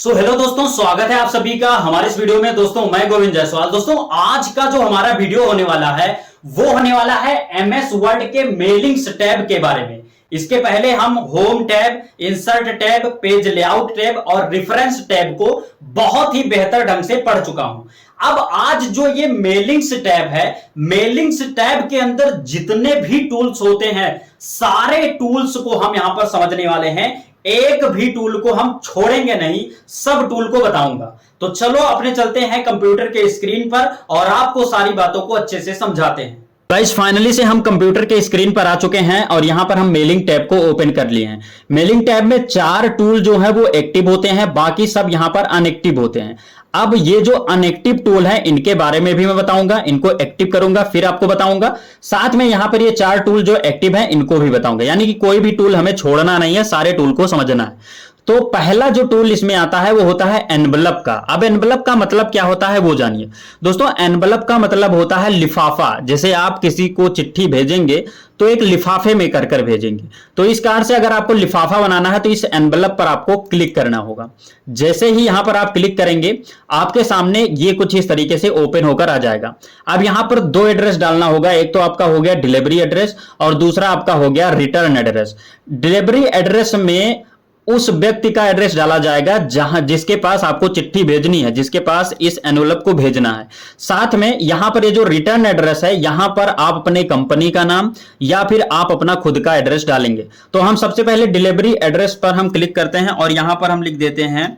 Hello दोस्तों, स्वागत है आप सभी का हमारे इस वीडियो में। दोस्तों मैं गोविंद जायसवाल। दोस्तों आज का जो हमारा वीडियो होने वाला है वो होने वाला है एमएस वर्ड के मेलिंग्स टैब के बारे में। इसके पहले हम home tab, insert tab, page layout tab और रेफरेंस टैब को बहुत ही बेहतर ढंग से पढ़ चुका हूं। अब आज जो ये मेलिंग्स टैब है, मेलिंग्स टैब के अंदर जितने भी टूल्स होते हैं सारे टूल्स को हम यहां पर समझने वाले हैं। एक भी टूल को हम छोड़ेंगे नहीं, सब टूल को बताऊंगा। तो चलो अपने चलते हैं कंप्यूटर के स्क्रीन पर और आपको सारी बातों को अच्छे से समझाते हैं। गाइस फाइनली से हम कंप्यूटर के स्क्रीन पर आ चुके हैं और यहां पर हम मेलिंग टैब को ओपन कर लिए हैं। मेलिंग टैब में 4 टूल जो है वो एक्टिव होते हैं, बाकी सब यहां पर अनएक्टिव होते हैं। अब ये जो अनएक्टिव टूल है इनके बारे में भी मैं बताऊंगा, इनको एक्टिव करूंगा फिर आपको बताऊंगा। साथ में यहां पर ये 4 टूल जो एक्टिव हैं इनको भी बताऊंगा, यानी कि कोई भी टूल हमें छोड़ना नहीं है, सारे टूल को समझना है। तो पहला जो टूल इसमें आता है वो होता है एनवलप का। अब एनवलप का मतलब क्या होता है वो जानिए। दोस्तों एनवलप का मतलब होता है लिफाफा। जैसे आप किसी को चिट्ठी भेजेंगे तो एक लिफाफे में कर कर भेजेंगे, तो इस कारण से अगर आपको लिफाफा बनाना है तो इस एनवलप पर आपको क्लिक करना होगा। जैसे ही यहां पर आप क्लिक करेंगे आपके सामने ये कुछ इस तरीके से ओपन होकर आ जाएगा। अब यहां पर 2 एड्रेस डालना होगा, एक तो आपका हो गया डिलीवरी एड्रेस और दूसरा आपका हो गया रिटर्न एड्रेस। डिलीवरी एड्रेस में उस व्यक्ति का एड्रेस डाला जाएगा जिसके पास आपको चिट्ठी भेजनी है, जिसके पास इस एनवलप को भेजना है। साथ में यहां पर ये जो रिटर्न एड्रेस है यहां पर आप अपने कंपनी का नाम या फिर आप अपना खुद का एड्रेस डालेंगे। तो हम सबसे पहले डिलीवरी एड्रेस पर हम क्लिक करते हैं और यहां पर हम लिख देते हैं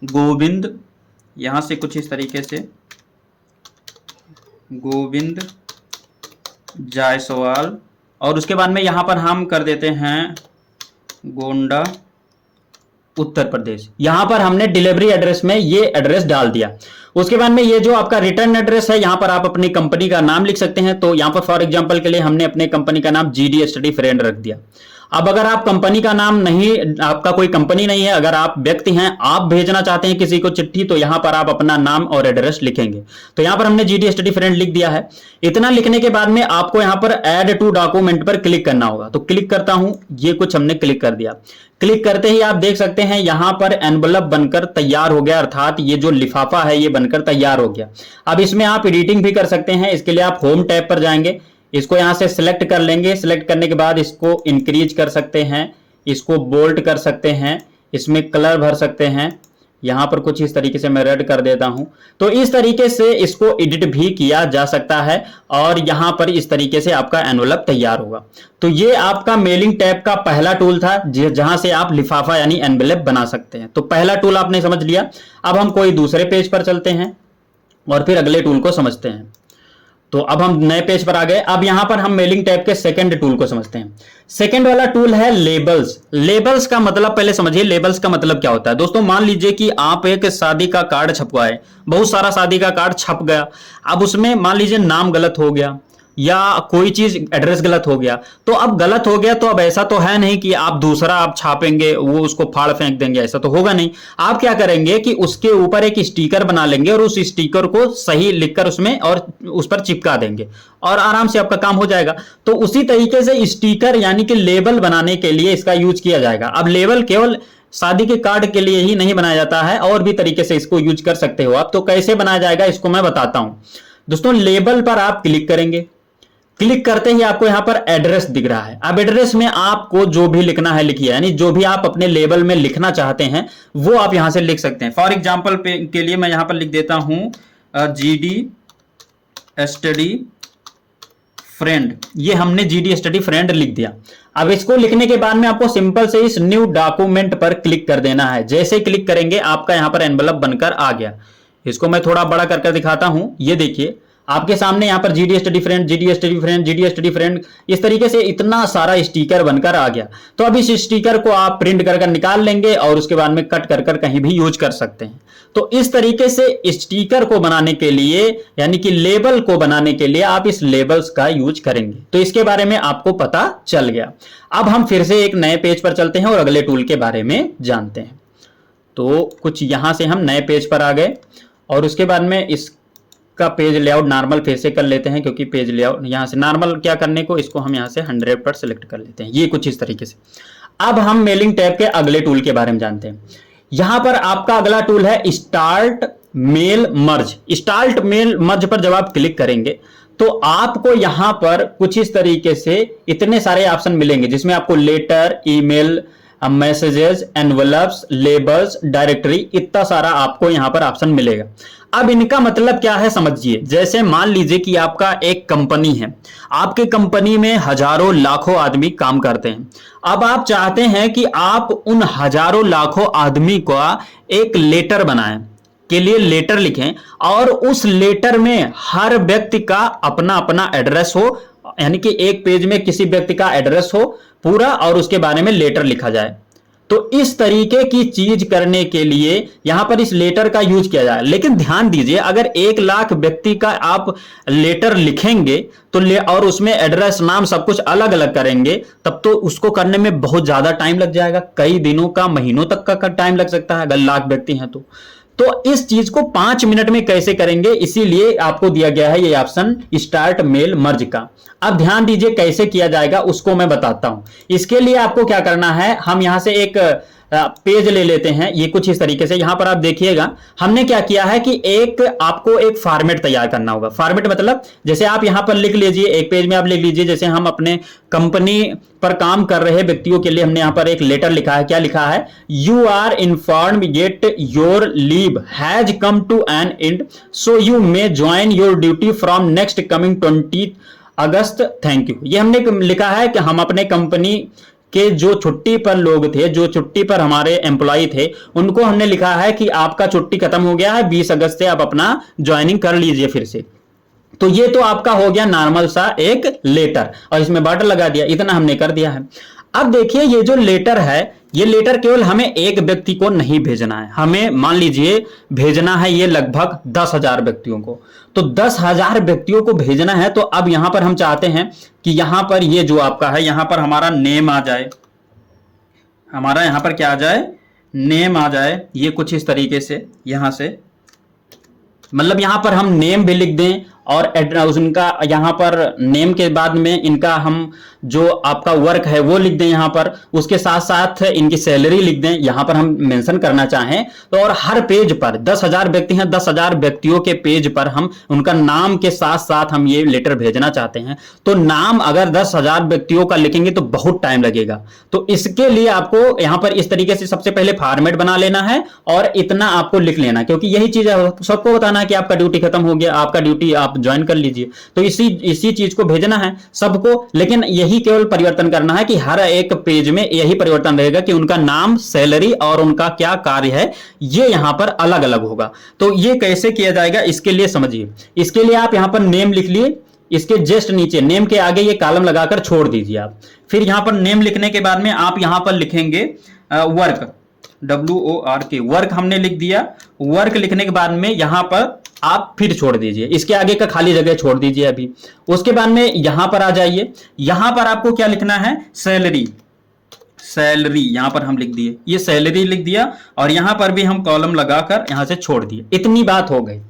गोविंद, यहां से कुछ इस तरीके से गोविंद जायसवाल, और उसके बाद में यहां पर हम कर देते हैं गोंडा उत्तर प्रदेश। यहां पर हमने डिलीवरी एड्रेस में ये एड्रेस डाल दिया। उसके बाद में ये जो आपका रिटर्न एड्रेस है यहां पर आप अपनी कंपनी का नाम लिख सकते हैं। तो यहां पर फॉर एग्जांपल के लिए हमने अपने कंपनी का नाम जीडी स्टडी फ्रेंड रख दिया। अब अगर आप कंपनी का नाम नहीं, आपका कोई कंपनी नहीं है, अगर आप व्यक्ति हैं, आप भेजना चाहते हैं किसी को चिट्ठी, तो यहां पर आप अपना नाम और एड्रेस लिखेंगे। तो यहां पर हमने जीडी स्टडी फ्रेंड लिख दिया है। इतना लिखने के बाद में आपको यहां पर ऐड टू डॉक्यूमेंट पर क्लिक करना होगा। तो क्लिक करता हूं, ये कुछ हमने क्लिक कर दिया। क्लिक करते ही आप देख सकते हैं यहां पर एनवलप बनकर तैयार हो गया, अर्थात ये जो लिफाफा है ये बनकर तैयार हो गया। अब इसमें आप एडिटिंग भी कर सकते हैं। इसके लिए आप होम टैब पर जाएंगे, इसको यहां से सिलेक्ट कर लेंगे। सिलेक्ट करने के बाद इसको इंक्रीज कर सकते हैं, इसको बोल्ड कर सकते हैं, इसमें कलर भर सकते हैं। यहां पर कुछ इस तरीके से मैं रेड कर देता हूं। तो इस तरीके से इसको एडिट भी किया जा सकता है और यहां पर इस तरीके से आपका एनवलप तैयार होगा। तो ये आपका मेलिंग टैब का पहला टूल था जहां से आप लिफाफा यानी एनवलप बना सकते हैं। तो पहला टूल आपने समझ लिया। अब हम कोई दूसरे पेज पर चलते हैं और फिर अगले टूल को समझते हैं। तो अब हम नए पेज पर आ गए। अब यहां पर हम मेलिंग टैब के सेकंड टूल को समझते हैं। सेकंड वाला टूल है लेबल्स। लेबल्स का मतलब पहले समझिए, लेबल्स का मतलब क्या होता है। दोस्तों मान लीजिए कि आप एक शादी का कार्ड छपवाए, बहुत सारा शादी का कार्ड छप गया। अब उसमें मान लीजिए नाम गलत हो गया या कोई चीज एड्रेस गलत हो गया। तो अब गलत हो गया तो अब ऐसा तो है नहीं कि आप दूसरा आप छापेंगे वो उसको फाड़ फेंक देंगे, ऐसा तो होगा नहीं। आप क्या करेंगे कि उसके ऊपर एक स्टिकर बना लेंगे और उस स्टिकर को सही लिखकर उसमें और उस पर चिपका देंगे और आराम से आपका काम हो जाएगा। तो उसी तरीके से स्टिकर यानी कि लेबल बनाने के लिए इसका यूज किया जाएगा। अब लेबल केवल शादी के कार्ड के लिए ही नहीं बनाया जाता है, और भी तरीके से इसको यूज कर सकते हो आप। तो कैसे बनाया जाएगा इसको मैं बताता हूं। दोस्तों लेबल पर आप क्लिक करेंगे, क्लिक करते ही आपको यहां पर एड्रेस दिख रहा है। अब एड्रेस में आपको जो भी लिखना है लिखिए, यानी जो भी आप अपने लेबल में लिखना चाहते हैं वो आप यहां से लिख सकते हैं। फॉर एग्जांपल के लिए मैं यहां पर लिख देता हूं जीडी स्टडी फ्रेंड। ये हमने जीडी स्टडी फ्रेंड लिख दिया। अब इसको लिखने के बाद में आपको सिंपल से इस न्यू डॉक्यूमेंट पर क्लिक कर देना है। जैसे क्लिक करेंगे आपका यहां पर एनवलप बनकर आ गया। इसको मैं थोड़ा बड़ा करके दिखाता हूं। ये देखिए आपके सामने यहां पर GD study friend, GD study friend, GD study friend, इस तरीके से इतना सारा स्टिकर बनकर आ गया। तो अब इस स्टिकर को आप प्रिंट कर निकाल लेंगे और उसके बाद में कट कर कहीं भी यूज कर सकते हैं। तो इस तरीके से स्टिकर को बनाने के लिए यानी कि लेबल को बनाने के लिए आप इस लेबल्स का यूज करेंगे। तो इसके बारे में आपको पता चल गया। अब हम फिर से एक नए पेज पर चलते हैं और अगले टूल के बारे में जानते हैं। तो कुछ यहां से हम नए पेज पर आ गए और उसके बाद में इस का पेज लेआउट नॉर्मल फिर से कर लेते हैं, क्योंकि पेज लेआउट यहां से नॉर्मल क्या करने को इसको हम यहां से 100 पर सिलेक्ट कर लेते हैं। ये कुछ इस तरीके से। अब हम मेलिंग टैब के अगले टूल के बारे में जानते हैं। यहां पर आपका अगला टूल है start mail merge. Start mail merge पर जब आप क्लिक करेंगे तो आपको यहां पर कुछ इस तरीके से इतने सारे ऑप्शन मिलेंगे, जिसमें आपको letter, email, messages, envelopes, labels, directory, इतना सारा आपको यहां पर ऑप्शन मिलेगा। अब इनका मतलब क्या है समझिए। जैसे मान लीजिए कि आपका एक कंपनी है, आपके कंपनी में हजारों लाखों आदमी काम करते हैं। अब आप चाहते हैं कि आप उन हजारों लाखों आदमी का एक लेटर बनाएं, के लिए लेटर लिखें, और उस लेटर में हर व्यक्ति का अपना अपना एड्रेस हो, यानी कि एक पेज में किसी व्यक्ति का एड्रेस हो पूरा और उसके बारे में लेटर लिखा जाए। तो इस तरीके की चीज करने के लिए यहां पर इस लेटर का यूज किया जाए। लेकिन ध्यान दीजिए, अगर 1 लाख व्यक्ति का आप लेटर लिखेंगे तो और उसमें एड्रेस, नाम सब कुछ अलग अलग करेंगे, तब तो उसको करने में बहुत ज्यादा टाइम लग जाएगा, कई दिनों का, महीनों तक का टाइम लग सकता है अगर लाख व्यक्ति हैं तो इस चीज को 5 मिनट में कैसे करेंगे, इसीलिए आपको दिया गया है ये ऑप्शन स्टार्ट मेल मर्ज का। अब ध्यान दीजिए कैसे किया जाएगा उसको मैं बताता हूं। इसके लिए आपको क्या करना है, हम यहां से एक पेज ले लेते हैं, ये कुछ इस तरीके से। यहां पर आप देखिएगा हमने क्या किया है कि आपको एक फॉर्मेट तैयार करना होगा। फॉर्मेट मतलब जैसे आप यहां पर लिख लीजिए, एक पेज में आप लिख लीजिए, जैसे हम अपने कंपनी पर काम कर रहे व्यक्तियों के लिए हमने यहां पर एक लेटर लिखा है। क्या लिखा है, you are informed yet your leave has come to an end, so you may join your duty from next coming 20 August, thank you. ये हमने लिखा है कि हम अपने कंपनी के जो छुट्टी पर लोग थे, जो छुट्टी पर हमारे एम्प्लॉय थे, उनको हमने लिखा है कि आपका छुट्टी खत्म हो गया है, 20 अगस्त से आप अपना ज्वाइनिंग कर लीजिए फिर से। तो ये तो आपका हो गया नॉर्मल सा एक लेटर, और इसमें बॉर्डर लगा दिया, इतना हमने कर दिया है। अब देखिए ये जो लेटर है, ये लेटर केवल हमें एक व्यक्ति को नहीं भेजना है, हमें मान लीजिए भेजना है ये लगभग 10,000 व्यक्तियों को। तो 10,000 व्यक्तियों को भेजना है, तो अब यहां पर हम चाहते हैं कि यहां पर ये जो आपका है, यहां पर हमारा नेम आ जाए, हमारा यहां पर क्या आ जाए, नेम आ जाए। ये कुछ इस तरीके से यहां से, मतलब यहां पर हम नेम भी लिख दें, और उनका यहां पर नेम के बाद में इनका हम जो आपका वर्क है वो लिख दें यहां पर, उसके साथ साथ इनकी सैलरी लिख दें यहां पर हम मेंशन करना चाहें तो। और हर पेज पर 10,000 व्यक्ति हैं, 10,000 व्यक्तियों के पेज पर हम उनका नाम के साथ साथ हम ये लेटर भेजना चाहते हैं। तो नाम अगर 10,000 व्यक्तियों का लिखेंगे तो बहुत टाइम लगेगा। तो इसके लिए आपको यहां पर इस तरीके से सबसे पहले फॉर्मेट बना लेना है और इतना आपको लिख लेना, क्योंकि यही चीज है, सबको बताना है कि आपका ड्यूटी खत्म हो गया, आपका ड्यूटी आप ज्वाइन कर लीजिए। तो इसी चीज को भेजना है सबको, लेकिन यही केवल परिवर्तन करना है कि हर एक पेज में यही परिवर्तन रहेगा कि उनका नाम, सैलरी और उनका क्या कार्य है ये यहां पर अलग अलग होगा। तो ये कैसे किया जाएगा इसके लिए समझिए। इसके लिए आप यहां पर नेम लिख लिए, इसके जस्ट नीचे नेम के आगे ये कॉलम लगाकर छोड़ दीजिए आप। फिर यहां पर नेम लिखने के बाद में आप यहां पर लिखेंगे वर्क, WORK, वर्क हमने लिख दिया। वर्क लिखने के बाद में यहां पर आप फिर छोड़ दीजिए, इसके आगे का खाली जगह छोड़ दीजिए अभी। उसके बाद में यहां पर आ जाइए, यहां पर आपको क्या लिखना है, सैलरी, सैलरी यहां पर हम लिख दिए, ये सैलरी लिख दिया, और यहां पर भी हम कॉलम लगाकर यहां से छोड़ दिए। इतनी बात हो गई।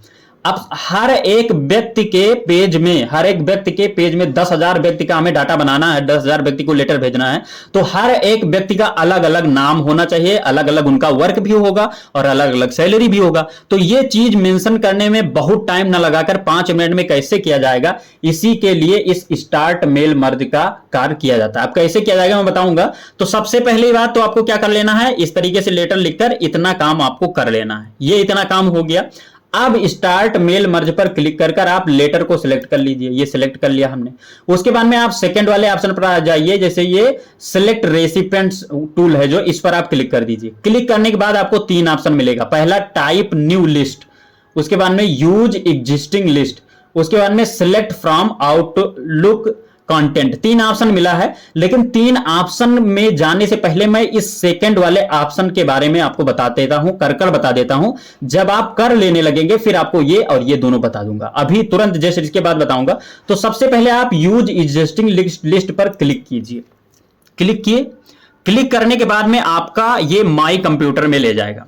अब हर एक व्यक्ति के पेज में, हर एक व्यक्ति के पेज में 10,000 व्यक्ति का हमें डाटा बनाना है, 10,000 व्यक्ति को लेटर भेजना है। तो हर एक व्यक्ति का अलग अलग नाम होना चाहिए, अलग अलग उनका वर्क भी होगा और अलग अलग सैलरी भी होगा। तो ये चीज मेंशन करने में बहुत टाइम ना लगाकर 5 मिनट में कैसे किया जाएगा, इसी के लिए इस स्टार्ट मेल मर्ज का कार्य किया जाता है। अब कैसे किया जाएगा मैं बताऊंगा। तो सबसे पहली बात तो आपको क्या कर लेना है, इस तरीके से लेटर लिखकर इतना काम आपको कर लेना है। ये इतना काम हो गया। अब स्टार्ट मेल मर्ज पर क्लिक कर आप लेटर को सिलेक्ट कर लीजिए, ये सिलेक्ट कर लिया हमने। उसके बाद में आप सेकंड वाले ऑप्शन पर आ जाइए, जैसे ये सिलेक्ट रेसिपिएंट्स टूल है जो, इस पर आप क्लिक कर दीजिए। क्लिक करने के बाद आपको 3 ऑप्शन मिलेगा। पहला टाइप न्यू लिस्ट, उसके बाद में यूज एग्जिस्टिंग लिस्ट, उसके बाद में select from outlook content. 3 option मिला है, लेकिन 3 ऑप्शन में जाने से पहले मैं इस सेकंड वाले ऑप्शन के बारे में आपको बता देता हूं, कर बता देता हूं। जब आप कर लेने लगेंगे फिर आपको ये और ये दोनों बता दूंगा, अभी तुरंत जैसे इसके बाद बताऊंगा। तो सबसे पहले आप यूज एग्जिस्टिंग लिस्ट पर क्लिक कीजिए। क्लिक किए, क्लिक करने के बाद में आपका ये माई कंप्यूटर में ले जाएगा।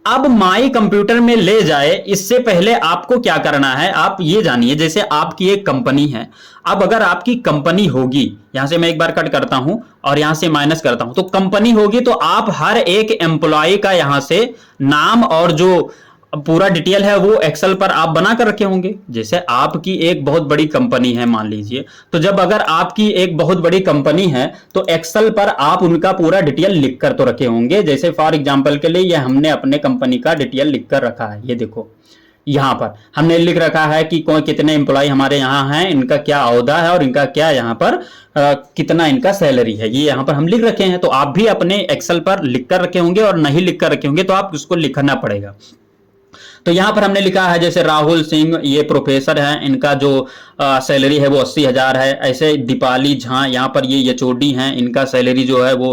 अब माई कंप्यूटर में ले जाए, इससे पहले आपको क्या करना है आप ये जानिए। जैसे आपकी एक कंपनी है, अब अगर आपकी कंपनी होगी, यहां से मैं एक बार कट करता हूं और यहां से माइनस करता हूं, तो कंपनी होगी तो आप हर एक एम्प्लॉय का यहां से नाम और जो पूरा डिटेल है वो एक्सेल पर आप बना कर रखे होंगे। जैसे आपकी एक बहुत बड़ी कंपनी है मान लीजिए, तो जब अगर आपकी एक बहुत बड़ी कंपनी है तो एक्सेल पर आप उनका पूरा डिटेल लिख कर तो रखे होंगे। जैसे फॉर एग्जांपल के लिए ये हमने अपने कंपनी का डिटेल लिख कर रखा है। ये देखो यहां पर हमने लिख रखा है कि कौन कितने एम्प्लॉय हमारे यहाँ हैं, इनका क्या ओहदा है और इनका क्या यहाँ पर कितना इनका सैलरी है, ये यहाँ पर हम लिख रखे हैं। तो आप भी अपने एक्सेल पर लिख कर रखे होंगे और नहीं लिख कर रखे होंगे तो आप उसको लिखना पड़ेगा। तो यहां पर हमने लिखा है जैसे राहुल सिंह ये प्रोफेसर हैं, इनका जो सैलरी है वो 80,000 है। ऐसे दीपाली झा यहाँ पर ये एचओडी हैं, इनका सैलरी जो है वो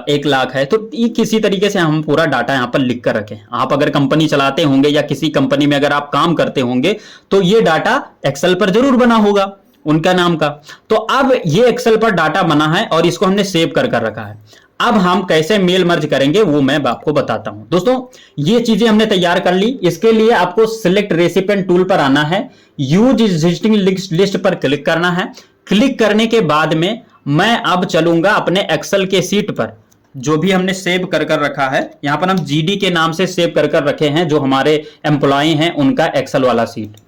1 लाख है। तो ये किसी तरीके से हम पूरा डाटा यहाँ पर लिख कर रखें। आप अगर कंपनी चलाते होंगे या किसी कंपनी में अगर आप काम करते होंगे तो ये डाटा एक्सेल पर जरूर बना होगा उनका नाम का। तो अब ये एक्सेल पर डाटा बना है और इसको हमने सेव कर कर रखा है। अब हम कैसे मेल मर्ज करेंगे वो मैं आपको बताता हूं। दोस्तों ये चीजें हमने तैयार कर ली। इसके लिए आपको सिलेक्ट रेसिपिएंट टूल पर आना है, यूज एग्जिस्टिंग लिस्ट पर क्लिक करना है। क्लिक करने के बाद में मैं अब चलूंगा अपने एक्सेल के सीट पर, जो भी हमने सेव कर कर रखा है। यहां पर हम जीडी के नाम से सेव कर कर रखे हैं, जो हमारे एम्प्लॉय हैं उनका एक्सेल वाला सीट।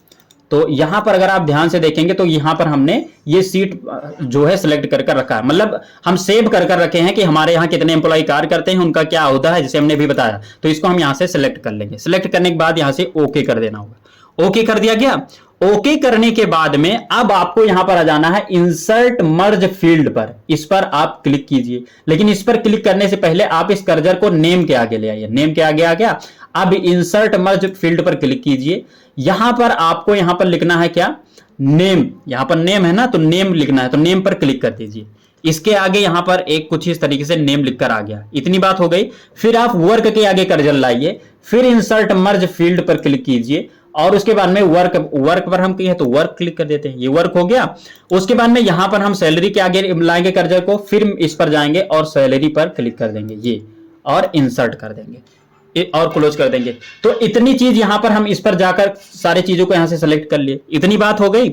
तो यहां पर अगर आप ध्यान से देखेंगे तो यहां पर हमने ये सीट जो है सिलेक्ट कर कर रखा है, मतलब हम सेव कर कर रखे हैं कि हमारे यहाँ कितने एम्प्लॉय कार्य करते हैं, उनका क्या होता है, जैसे हमने भी बताया। तो इसको हम यहां से सिलेक्ट कर लेंगे। सिलेक्ट करने के बाद यहां से ओके कर देना होगा। ओके कर दिया गया। ओके करने के बाद में अब आपको यहां पर आ जाना है इंसर्ट मर्ज फील्ड पर। इस पर आप क्लिक कीजिए, लेकिन इस पर क्लिक करने से पहले आप इस कर्सर को नेम के आगे ले आइए। नेम के आगे आ गया। अब इंसर्ट मर्ज फील्ड पर क्लिक कीजिए। यहां पर आपको यहां पर लिखना है क्या, नेम। यहां पर नेम है ना, तो नेम लिखना है, तो नेम पर क्लिक कर दीजिए। इसके आगे यहां पर एक कुछ इस तरीके से नेम लिखकर आ गया। इतनी बात हो गई। फिर आप वर्क के आगे कर्सर लाइए, फिर इंसर्ट मर्ज फील्ड पर क्लिक कीजिए और उसके बाद में वर्क पर हम कहें तो वर्क क्लिक कर देते हैं। ये वर्क हो गया। उसके बाद में यहां पर हम सैलरी के आगे लाएंगे कर्सर को, फिर इस पर जाएंगे और सैलरी पर क्लिक कर देंगे ये, और इंसर्ट कर देंगे और क्लोज कर देंगे। तो इतनी चीज यहां पर हम इस पर जाकर सारी चीजों को यहां से सेलेक्ट कर लिए। इतनी बात हो गई।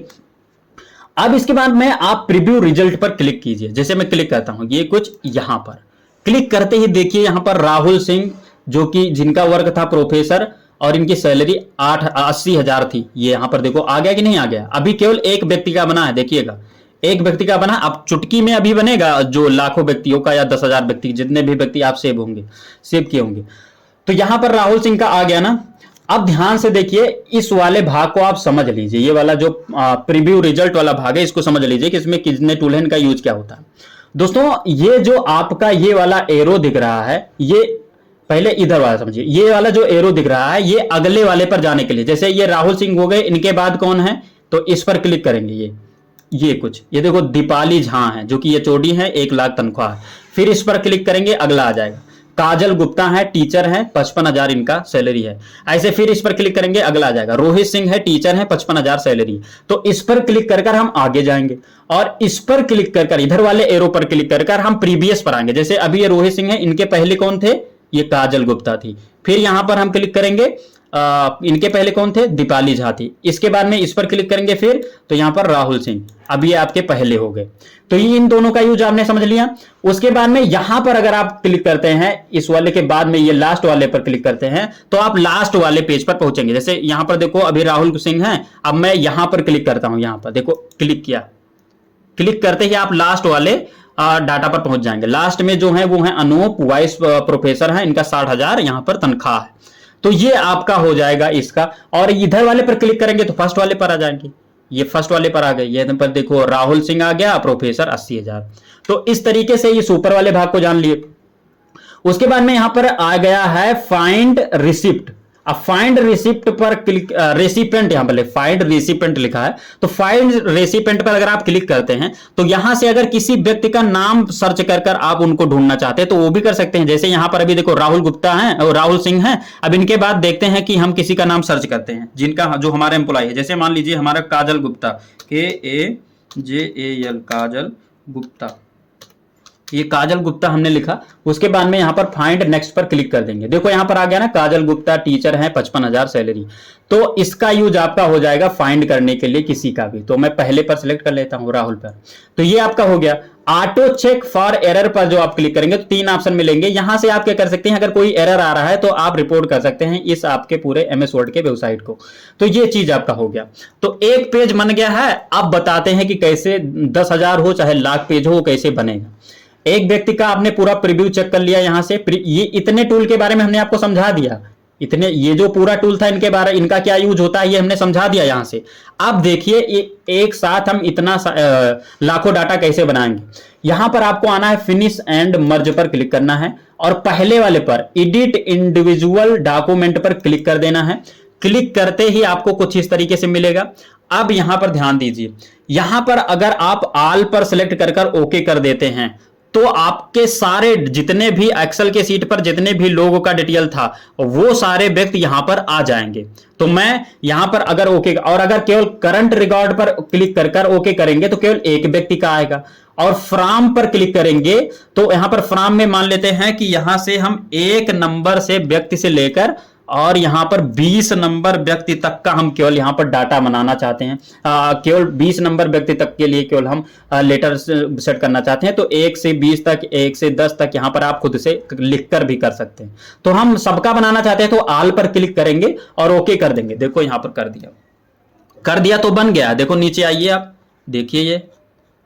अब इसके बाद में आप प्रीव्यू रिजल्ट पर क्लिक कीजिए। जैसे मैं क्लिक करता हूं, ये कुछ यहां पर क्लिक करते ही देखिए यहां पर राहुल सिंह, जो कि जिनका वर्ग था प्रोफेसर और इनकी सैलरी 80,000 थी। ये यहां पर देखो आ गया कि नहीं आ गया। अभी केवल एक व्यक्ति का बना है, देखिएगा एक व्यक्ति का बना। अब चुटकी में अभी बनेगा जो लाखों व्यक्तियों का या 10,000 व्यक्ति, जितने भी व्यक्ति आप सेव किए होंगे। तो यहां पर राहुल सिंह का आ गया ना। अब ध्यान से देखिए, इस वाले भाग को आप समझ लीजिए। ये वाला जो प्रीव्यू रिजल्ट वाला भाग है, इसको समझ लीजिए कि इसमें कितने टूल है, इनका यूज क्या होता है। दोस्तों ये जो आपका ये वाला एरो दिख रहा है, ये पहले इधर वाला समझिए। ये वाला जो एरो दिख रहा है ये अगले वाले पर जाने के लिए, जैसे ये राहुल सिंह हो गए, इनके बाद कौन है तो इस पर क्लिक करेंगे। ये कुछ ये देखो दीपाली झा है, जो कि ये चोटी है, 1 लाख तनख्वाह है। फिर इस पर क्लिक करेंगे, अगला आ जाएगा। काजल गुप्ता है, टीचर है, 55,000 इनका सैलरी है। ऐसे फिर इस पर क्लिक करेंगे, अगला आ जाएगा। रोहित सिंह है, टीचर है, 55,000 सैलरी। तो इस पर क्लिक कर हम आगे जाएंगे और इस पर क्लिक कर इधर वाले एरो पर क्लिक कर हम प्रीवियस पर आएंगे। जैसे अभी ये रोहित सिंह है, इनके पहले कौन थे, ये काजल गुप्ता थी। फिर यहां पर हम क्लिक करेंगे, इनके पहले कौन थे, दीपाली झा थी। इसके बाद में इस पर क्लिक करेंगे फिर, तो यहां पर राहुल सिंह, अब ये आपके पहले हो गए। तो ये इन दोनों का यूज आपने समझ लिया। उसके बाद में यहां पर अगर आप क्लिक करते हैं, इस वाले के बाद में ये लास्ट वाले पर क्लिक करते हैं, तो आप लास्ट वाले पेज पर पहुंचेंगे। जैसे यहां पर देखो अभी राहुल सिंह है, अब मैं यहां पर क्लिक करता हूं, यहां पर देखो क्लिक किया। क्लिक करते ही आप लास्ट वाले डाटा पर पहुंच जाएंगे। लास्ट में जो है वो है अनूप, वाइस प्रोफेसर है, इनका 60,000 यहां पर तनख्वाह है। तो ये आपका हो जाएगा इसका। और इधर वाले पर क्लिक करेंगे तो फर्स्ट वाले पर आ जाएंगे। ये फर्स्ट वाले पर आ गए। ये पर देखो राहुल सिंह आ गया, प्रोफेसर 80,000। तो इस तरीके से ये ऊपर वाले भाग को जान लिए। उसके बाद में यहां पर आ गया है फाइंड रिसिप्ट। अब फाइंड रिसिप्ट पर क्लिक, रेसिपेंट यहां पर फाइंड रेसिपेंट लिखा है, तो फाइंड रेसिपेंट पर अगर आप क्लिक करते हैं तो यहां से अगर किसी व्यक्ति का नाम सर्च कर आप उनको ढूंढना चाहते हैं तो वो भी कर सकते हैं। जैसे यहां पर अभी देखो राहुल गुप्ता है और राहुल सिंह है। अब इनके बाद देखते हैं कि हम किसी का नाम सर्च करते हैं जिनका जो हमारे एम्प्लॉय है। जैसे मान लीजिए हमारा काजल गुप्ता, KAJAL, काजल गुप्ता, ये काजल गुप्ता हमने लिखा, उसके बाद में यहाँ पर फाइंड नेक्स्ट पर क्लिक कर देंगे। देखो यहाँ पर आ गया ना, काजल गुप्ता टीचर है, 55,000 सैलरी। तो इसका यूज आपका हो जाएगा फाइंड करने के लिए किसी का भी। तो मैं पहले पर सिलेक्ट कर लेता हूं, राहुल पर। तो ये आपका हो गया। ऑटो चेक फॉर एरर पर जो आप क्लिक करेंगे तो 3 ऑप्शन मिलेंगे। यहां से आप क्या कर सकते हैं, अगर कोई एरर आ रहा है तो आप रिपोर्ट कर सकते हैं इस आपके पूरे MS वर्ड के वेबसाइट को। तो ये चीज आपका हो गया। तो एक पेज बन गया है। अब बताते हैं कि कैसे 10,000 हो चाहे लाख पेज हो कैसे बनेगा। एक व्यक्ति का आपने पूरा प्रीव्यू चेक कर लिया। यहां से ये इतने टूल के बारे में हमने आपको समझा दिया। इतने ये जो पूरा टूल था इनके बारे, इनका क्या यूज होता है ये हमने समझा दिया यहां से। अब देखिए एक साथ हम इतना लाखों डाटा कैसे बनाएंगे। यहां पर आपको आना है, फिनिश एंड मर्ज पर क्लिक करना है और पहले वाले पर एडिट इंडिविजुअल डॉक्यूमेंट पर क्लिक कर देना है। क्लिक करते ही आपको कुछ इस तरीके से मिलेगा। अब यहां पर ध्यान दीजिए, यहां पर अगर आप ऑल पर सिलेक्ट कर ओके कर देते हैं तो आपके सारे जितने भी एक्सेल के सीट पर जितने भी लोगों का डिटेल था वो सारे व्यक्ति यहां पर आ जाएंगे। तो मैं यहां पर अगर ओके, और अगर केवल करंट रिकॉर्ड पर क्लिक कर ओके करेंगे तो केवल एक व्यक्ति का आएगा। और फ्रॉम पर क्लिक करेंगे तो यहां पर फ्रॉम में मान लेते हैं कि यहां से हम 1 नंबर से व्यक्ति से लेकर और यहां पर 20 नंबर व्यक्ति तक का हम केवल यहां पर डाटा बनाना चाहते हैं। केवल 20 नंबर व्यक्ति तक के लिए केवल हम लेटर सेट करना चाहते हैं। तो 1 से 20 तक, 1 से 10 तक यहां पर आप खुद से लिखकर भी कर सकते हैं। तो हम सबका बनाना चाहते हैं तो ऑल पर क्लिक करेंगे और ओके कर देंगे। देखो यहां पर कर दिया तो बन गया। देखो नीचे आइए आप देखिए,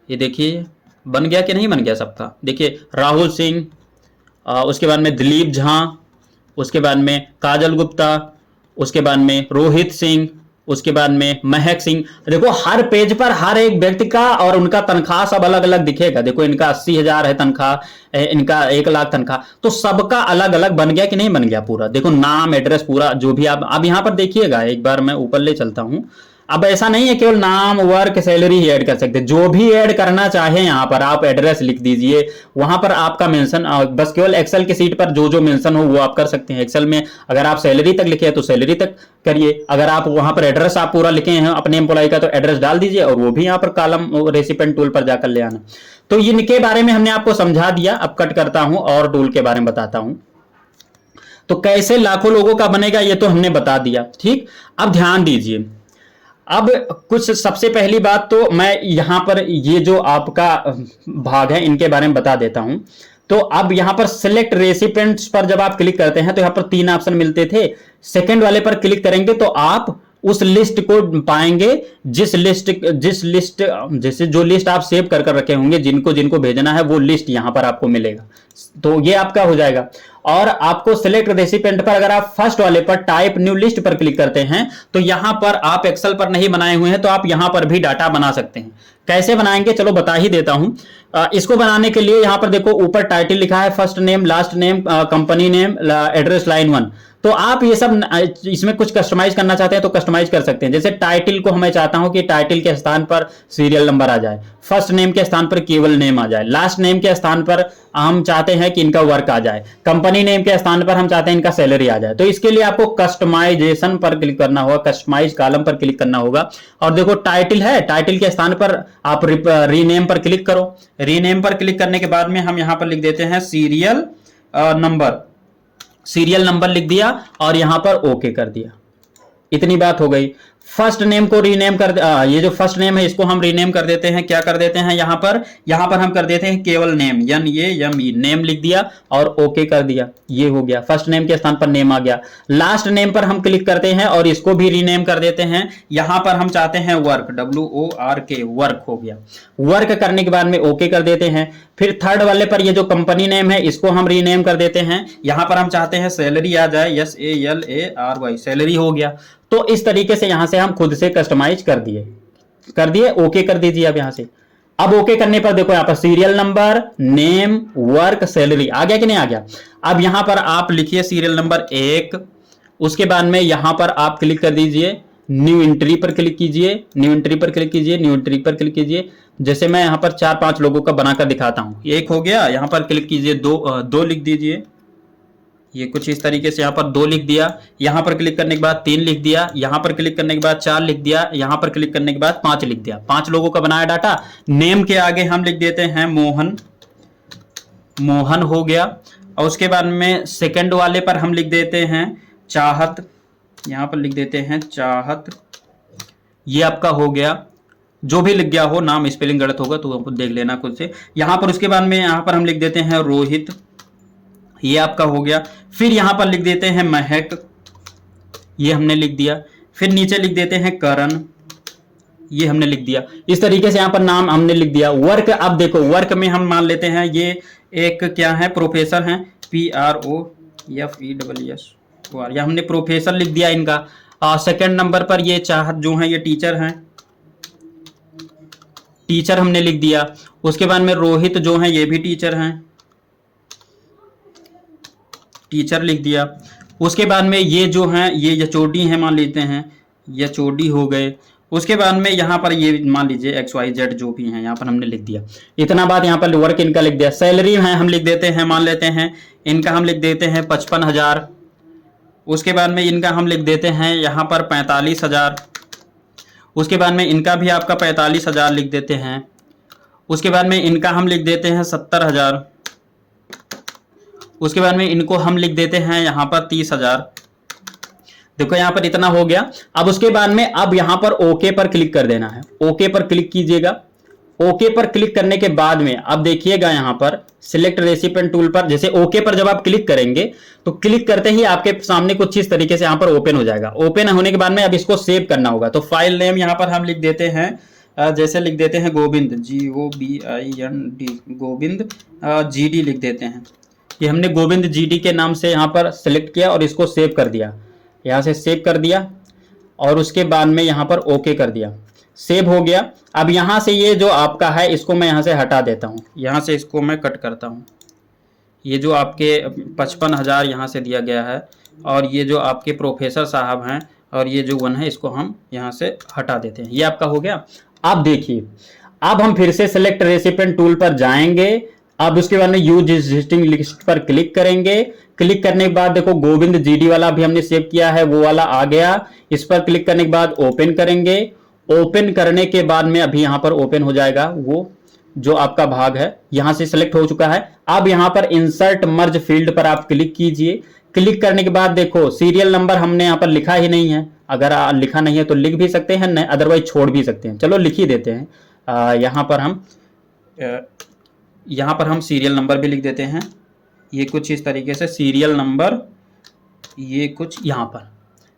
ये देखिए बन गया कि नहीं बन गया सबका। देखिए राहुल सिंह, उसके बाद में दिलीप झा, उसके बाद में काजल गुप्ता, उसके बाद में रोहित सिंह, उसके बाद में महक सिंह। देखो हर पेज पर हर एक व्यक्ति का और उनका तनख्वाह सब अलग अलग दिखेगा। देखो इनका 80,000 है तनख्वाह, इनका 1 लाख तनख्वाह। तो सबका अलग अलग बन गया कि नहीं बन गया पूरा। देखो नाम, एड्रेस पूरा जो भी आप अब यहां पर देखिएगा। एक बार मैं ऊपर ले चलता हूं। अब ऐसा नहीं है केवल नाम, वर्क, सैलरी ही ऐड कर सकते, जो भी ऐड करना चाहे यहां पर आप एड्रेस लिख दीजिए। वहां पर आपका मेंशन, बस केवल एक्सेल की सीट पर जो जो मेंशन हो वो आप कर सकते हैं। एक्सेल में अगर आप सैलरी तक लिखे हैं तो सैलरी तक करिए। अगर आप वहां पर एड्रेस आप पूरा लिखे हैं अपने एम्प्लॉय का तो एड्रेस डाल दीजिए और वो भी यहां पर कॉलम रेसिपेंट टूल पर जाकर ले आना। तो इनके बारे में हमने आपको समझा दिया। अब कट करता हूं और टूल के बारे में बताता हूं। तो कैसे लाखों लोगों का बनेगा ये तो हमने बता दिया, ठीक। अब ध्यान दीजिए, अब कुछ सबसे पहली बात तो मैं यहां पर ये जो आपका भाग है इनके बारे में बता देता हूं। तो अब यहां पर सिलेक्ट रेसिपिएंट्स पर जब आप क्लिक करते हैं तो यहां पर 3 ऑप्शन मिलते थे। सेकंड वाले पर क्लिक करेंगे तो आप उस लिस्ट को पाएंगे जिस लिस्ट जैसे जो लिस्ट आप सेव कर रखे होंगे, जिनको जिनको भेजना है वो लिस्ट यहां पर आपको मिलेगा। तो ये आपका हो जाएगा। और आपको सिलेक्ट रेसिपिएंट पर अगर आप फर्स्ट वाले पर टाइप न्यू लिस्ट पर क्लिक करते हैं तो यहां पर आप एक्सेल पर नहीं बनाए हुए हैं तो आप यहां पर भी डाटा बना सकते हैं। कैसे बनाएंगे चलो बता ही देता हूं। इसको बनाने के लिए यहां पर देखो ऊपर टाइटल लिखा है, first name, last name, company name, address, line 1। तो आप ये सब इसमें कुछ कस्टमाइज करना चाहते हैं तो कस्टमाइज कर सकते हैं। जैसे टाइटल को मैं चाहता हूं कि टाइटल के स्थान पर सीरियल नंबर आ जाए, फर्स्ट नेम के स्थान पर केवल नेम आ जाए, लास्ट नेम के स्थान पर हम चाहते हैं कि इनका वर्क आ जाए, कंपनी नेम के स्थान पर हम चाहते हैं इनका सैलरी आ जाए। तो इसके लिए आपको कस्टमाइजेशन पर क्लिक करना होगा, कस्टमाइज कॉलम पर क्लिक करना होगा। और देखो टाइटल है, टाइटल के स्थान पर आप रीनेम पर क्लिक करो। रीनेम पर क्लिक करने के बाद में हम यहां पर लिख देते हैं सीरियल नंबर लिख दिया और यहां पर ओके कर दिया। इतनी बात हो गई। फर्स्ट नेम को रीनेम कर ये जो फर्स्ट नेम है इसको हम रीनेम कर देते हैं। क्या कर देते हैं यहां पर हम कर देते हैं केवल नेम, NAME, नेम लिख दिया और ओके कर दिया। ये हो गया, फर्स्ट नेम के स्थान पर नेम आ गया। लास्ट नेम पर हम क्लिक करते हैं और इसको भी रीनेम कर देते हैं। यहां पर हम चाहते हैं वर्क, WORK, वर्क हो गया। वर्क करने के बाद में ओके कर देते हैं। फिर थर्ड वाले पर ये जो कंपनी नेम है इसको हम रीनेम कर देते हैं। यहां पर हम चाहते हैं सैलरी आ जाए, SALARY, सैलरी हो गया। तो इस तरीके से यहां से हम खुद से कस्टमाइज कर दिए। ओके कर दीजिए अब यहां से। अब ओके करने पर देखो यहां पर serial number, name, work, salary आ गया कि नहीं आ गया। अब यहां पर आप लिखिए सीरियल नंबर 1। उसके बाद में यहां पर आप क्लिक कर दीजिए, न्यू एंट्री पर क्लिक कीजिए, न्यू एंट्री पर क्लिक कीजिए, न्यू एंट्री पर क्लिक कीजिए। जैसे मैं यहां पर 4-5 लोगों का बनाकर दिखाता हूं। एक हो गया, यहां पर क्लिक कीजिए, दो लिख दीजिए। ये कुछ इस तरीके से यहां पर 2 लिख दिया। यहां पर क्लिक करने के बाद 3 लिख दिया। यहां पर क्लिक करने के बाद 4 लिख दिया। यहां पर क्लिक करने के बाद 5 लिख दिया। 5 लोगों का बनाया डाटा। नेम के आगे हम लिख देते हैं मोहन, मोहन हो गया। और उसके बाद में सेकंड वाले पर हम लिख देते हैं चाहत, यहाँ पर लिख देते हैं चाहत, ये आपका हो गया। जो भी लिख गया हो, नाम स्पेलिंग गलत होगा तो आपको देख लेना खुद से। यहाँ पर उसके बाद में यहाँ पर हम लिख देते हैं रोहित, ये आपका हो गया। फिर यहाँ पर लिख देते हैं महक, ये हमने लिख दिया। फिर नीचे लिख देते हैं करण, ये हमने लिख दिया। इस तरीके से यहाँ पर नाम हमने लिख दिया। वर्क, अब देखो वर्क में हम मान लेते हैं ये एक क्या है, प्रोफेसर हैं, PROFESSOR, या हमने प्रोफेसर लिख दिया इनका। सेकंड नंबर पर ये चाहत जो है ये टीचर हैं, टीचर हमने लिख दिया। उसके बाद में रोहित जो है ये भी टीचर हैं, टीचर लिख दिया। उसके बाद में ये जो हैं ये यचोडी हैं, मान लेते हैं यचोडी हो गए। उसके बाद में यहाँ पर ये मान लीजिए XYZ जो भी हैं, यहाँ पर हमने लिख दिया। इतना बात यहाँ पर वर्क इनका लिख दिया। सैलरी है हम लिख देते हैं, मान लेते हैं इनका हम लिख देते हैं 55,000। उसके बाद में इनका हम लिख देते हैं यहाँ पर 45,000। उसके बाद में इनका भी आपका 45,000 लिख देते हैं। उसके बाद में इनका हम लिख देते हैं 70,000। उसके बाद में इनको हम लिख देते हैं यहाँ पर 30,000। देखो यहाँ पर इतना हो गया। अब उसके बाद में अब यहाँ पर ओके पर क्लिक कर देना है। ओके पर क्लिक कीजिएगा। ओके पर क्लिक करने के बाद में अब देखिएगा यहाँ पर सिलेक्ट रेसिपिएंट टूल पर, जैसे ओके पर जब आप क्लिक करेंगे तो क्लिक करते ही आपके सामने कुछ इस तरीके से यहाँ पर ओपन हो जाएगा। ओपन होने के बाद में अब इसको सेव करना होगा। तो फाइल नेम यहाँ पर हम लिख देते हैं, जैसे लिख देते हैं गोविंद, GOBIND, गोविंद GD लिख देते हैं। ये हमने गोविंद GD के नाम से यहाँ पर सिलेक्ट किया और इसको सेव कर दिया। यहाँ से सेव कर दिया और उसके बाद में यहाँ पर ओके कर दिया। सेव हो गया। अब यहाँ से ये जो आपका है इसको मैं यहाँ से हटा देता हूँ, यहाँ से इसको मैं कट करता हूँ। ये जो आपके 55,000 यहाँ से दिया गया है और ये जो आपके प्रोफेसर साहब हैं और ये जो 1 है इसको हम यहाँ से हटा देते हैं। ये आपका हो गया। अब देखिए, अब हम फिर से सिलेक्ट रेसिपिएंट टूल पर जाएंगे। अब उसके बाद में यूज एग्जिस्टिंग लिस्ट पर क्लिक करेंगे। क्लिक करने के बाद देखो गोविंद GD वाला भी हमने सेव किया है, वो वाला आ गया। इस पर क्लिक करने के बाद ओपन करेंगे। ओपन करने के बाद में अभी यहाँ पर ओपन हो जाएगा वो जो आपका भाग है, यहाँ से सिलेक्ट हो चुका है। अब यहाँ पर इंसर्ट मर्ज फील्ड पर आप क्लिक कीजिए। क्लिक करने के बाद देखो सीरियल नंबर हमने यहाँ पर लिखा ही नहीं है। अगर लिखा नहीं है तो लिख भी सकते हैं, अदरवाइज छोड़ भी सकते हैं। चलो लिख ही देते हैं। यहाँ पर हम सीरियल नंबर भी लिख देते हैं। ये कुछ इस तरीके से सीरियल नंबर, ये कुछ यहाँ पर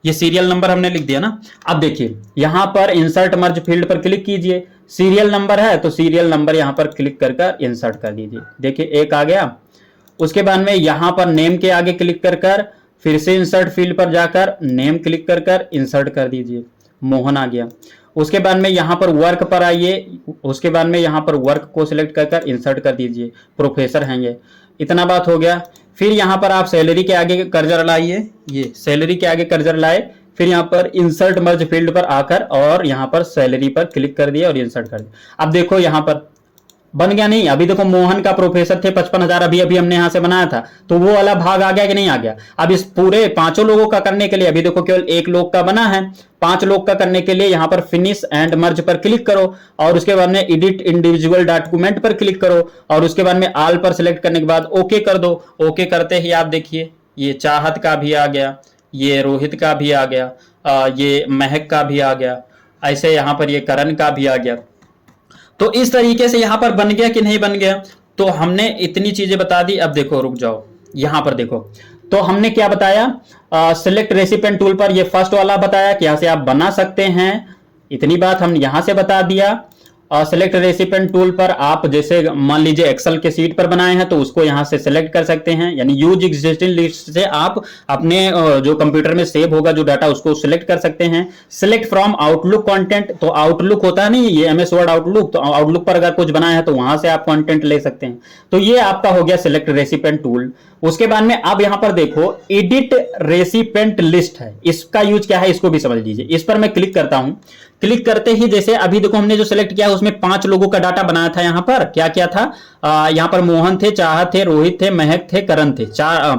ये सीरियल नंबर हमने लिख दिया ना। अब देखिए यहाँ पर इंसर्ट मर्ज फील्ड पर क्लिक कीजिए। सीरियल नंबर है तो सीरियल नंबर यहाँ पर क्लिक कर इंसर्ट कर दीजिए। देखिए एक आ गया। उसके बाद में यहाँ पर नेम के आगे क्लिक कर फिर से इंसर्ट फील्ड पर जाकर नेम क्लिक कर इंसर्ट कर दीजिए। मोहन आ गया। उसके बाद में यहाँ पर वर्क पर आइए। उसके बाद में यहाँ पर वर्क को सिलेक्ट कर इंसर्ट कर दीजिए। प्रोफेसर हैं ये। इतना बात हो गया। फिर यहाँ पर आप सैलरी के आगे कर्सर लाइए, ये सैलरी के आगे कर्सर लाए। फिर यहाँ पर इंसर्ट मर्ज फील्ड पर आकर और यहाँ पर सैलरी पर क्लिक कर दिया और इंसर्ट कर दिया। अब देखो यहाँ पर बन गया नहीं। अभी देखो मोहन का प्रोफेसर थे 55,000, अभी हमने यहाँ से बनाया था, तो वो वाला भाग आ गया कि नहीं आ गया। अब इस पूरे 5 लोगों का करने के लिए अभी देखो केवल 1 लोग का बना है। 5 लोग का करने के लिए यहाँ पर फिनिश एंड मर्ज पर क्लिक करो और उसके बाद में एडिट इंडिविजुअल डॉक्यूमेंट पर क्लिक करो और उसके बाद में ऑल पर सिलेक्ट करने के बाद ओके कर दो। ओके करते ही आप देखिए ये चाहत का भी आ गया, ये रोहित का भी आ गया, ये महक का भी आ गया, ऐसे यहाँ पर ये करण का भी आ गया। तो इस तरीके से यहाँ पर बन गया कि नहीं बन गया। तो हमने इतनी चीजें बता दी। अब देखो रुक जाओ, यहाँ पर देखो तो हमने क्या बताया, सिलेक्ट रेसिपिएंट टूल पर ये फर्स्ट वाला बताया कि यहाँ से आप बना सकते हैं। इतनी बात हम यहाँ से बता दिया। सिलेक्ट रेसिपिएंट टूल पर आप जैसे मान लीजिए एक्सेल के सीट पर बनाए हैं तो उसको यहाँ से सिलेक्ट कर सकते हैं, यानी यूज एग्जिस्टिंग लिस्ट से आप अपने जो कंप्यूटर में सेव होगा जो डाटा उसको सिलेक्ट कर सकते हैं। सिलेक्ट फ्रॉम आउटलुक कंटेंट, तो आउटलुक होता है नहीं ये MS वर्ड आउटलुक, तो आउटलुक पर अगर कुछ बनाया है तो वहां से आप कंटेंट ले सकते हैं। तो ये आपका हो गया सिलेक्ट रेसिपिएंट टूल। उसके बाद में अब यहाँ पर देखो एडिट रेसिपिएंट लिस्ट है, इसका यूज क्या है इसको भी समझ लीजिए। इस पर मैं क्लिक करता हूं। क्लिक करते ही जैसे अभी देखो हमने जो सिलेक्ट किया उसमें 5 लोगों का डाटा बनाया था। यहाँ पर क्या क्या था, यहाँ पर मोहन थे, चाहत थे, रोहित थे, महक थे, करण थे,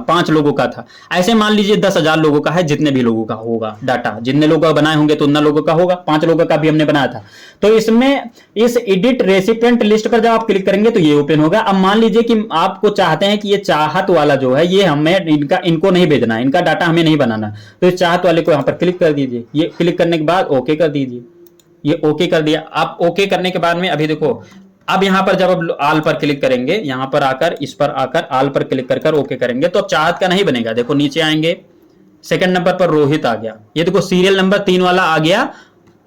5 लोगों का था। ऐसे मान लीजिए 10,000 लोगों का है, जितने भी लोगों का होगा डाटा, जितने लोगों बनाए होंगे तो उतना लोगों का होगा, 5 लोगों का भी हमने बनाया था। तो इसमें इस एडिट रेसिपिएंट लिस्ट पर जब आप क्लिक करेंगे तो ये ओपन होगा। अब मान लीजिए कि आपको चाहते हैं कि ये चाहत वाला जो है ये हमें इनको नहीं भेजना है, इनका डाटा हमें नहीं बनाना, तो इस चाहत वाले को यहाँ पर क्लिक कर दीजिए। ये क्लिक करने के बाद ओके कर दीजिए। ये ओके कर दिया। आप ओके करने के बाद में अभी देखो, अब यहां पर जब आप आल पर क्लिक करेंगे, यहां पर आकर इस पर आकर आल पर क्लिक कर कर ओके करेंगे तो अब चाहत का नहीं बनेगा। देखो नीचे आएंगे, सेकंड नंबर पर रोहित आ गया, ये देखो सीरियल नंबर 3 वाला आ गया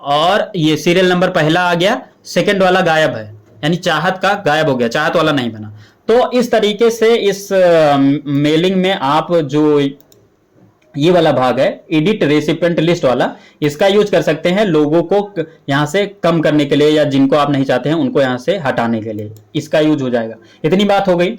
और ये सीरियल नंबर पहला आ गया, सेकंड वाला गायब है, यानी चाहत का गायब हो गया, चाहत वाला नहीं बना। तो इस तरीके से इस मेलिंग में आप जो ये वाला भाग है एडिट रेसिपिएंट लिस्ट वाला, इसका यूज कर सकते हैं लोगों को यहां से कम करने के लिए, या जिनको आप नहीं चाहते हैं उनको यहां से हटाने के लिए इसका यूज हो जाएगा। इतनी बात हो गई।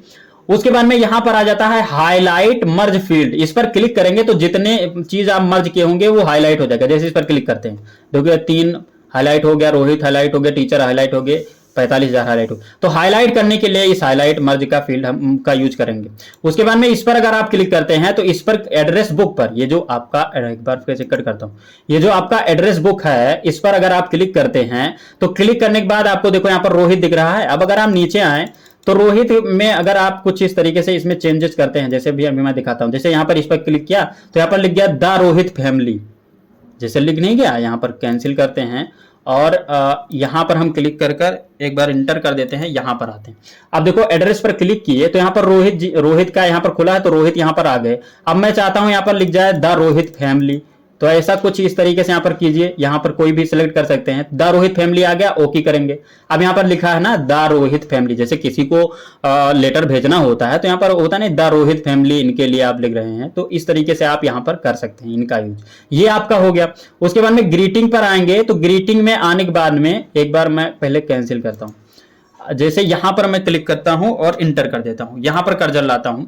उसके बाद में यहां पर आ जाता है हाईलाइट मर्ज फील्ड। इस पर क्लिक करेंगे तो जितने चीज आप मर्ज किए होंगे वो हाईलाइट हो जाएगा। जैसे इस पर क्लिक करते हैं, देखिए 3 हाईलाइट हो गया, रोहित हाईलाइट हो गया, टीचर हाईलाइट हो गए, 45,000 हाईलाइट हो। तो हाईलाइट करने के लिए इस हाईलाइट मर्ज का फील्ड हम का यूज करेंगे। उसके बाद में इस पर अगर आप क्लिक करते हैं तो इस पर एड्रेस बुक पर, ये जो आपका, एक बार फिर चेक करता हूं, ये जो आपका एड्रेस बुक है इस पर अगर आप क्लिक करते हैं तो क्लिक करने के बाद आपको देखो यहाँ पर रोहित दिख रहा है। अब अगर आप नीचे आए तो रोहित में अगर आप कुछ इस तरीके से इसमें चेंजेस करते हैं, जैसे भी अभी मैं दिखाता हूं, जैसे यहाँ पर इस पर क्लिक किया तो यहाँ पर लिख गया द रोहित फैमिली, जैसे लिख नहीं गया, यहाँ पर कैंसिल करते हैं और यहां पर हम क्लिक कर कर एक बार इंटर कर देते हैं, यहां पर आते हैं। अब देखो एड्रेस पर क्लिक किए तो यहां पर रोहित का यहां पर खुला है तो रोहित यहां पर आ गए। अब मैं चाहता हूं यहां पर लिख जाए द रोहित फैमिली, तो ऐसा कुछ इस तरीके से यहां पर कीजिए। यहां पर कोई भी सिलेक्ट कर सकते हैं, द रोहित फैमिली आ गया, ओके करेंगे। अब यहां पर लिखा है ना द रोहित फैमिली, जैसे किसी को लेटर भेजना होता है तो यहां पर होता नहीं द रोहित फैमिली, इनके लिए आप लिख रहे हैं, तो इस तरीके से आप यहां पर कर सकते हैं इनका यूज। ये आपका हो गया। उसके बाद में ग्रीटिंग पर आएंगे तो ग्रीटिंग में आने के बाद में एक बार मैं पहले कैंसिल करता हूं, जैसे यहां पर मैं क्लिक करता हूं और इंटर कर देता हूं, यहां पर कर्सर लाता हूं।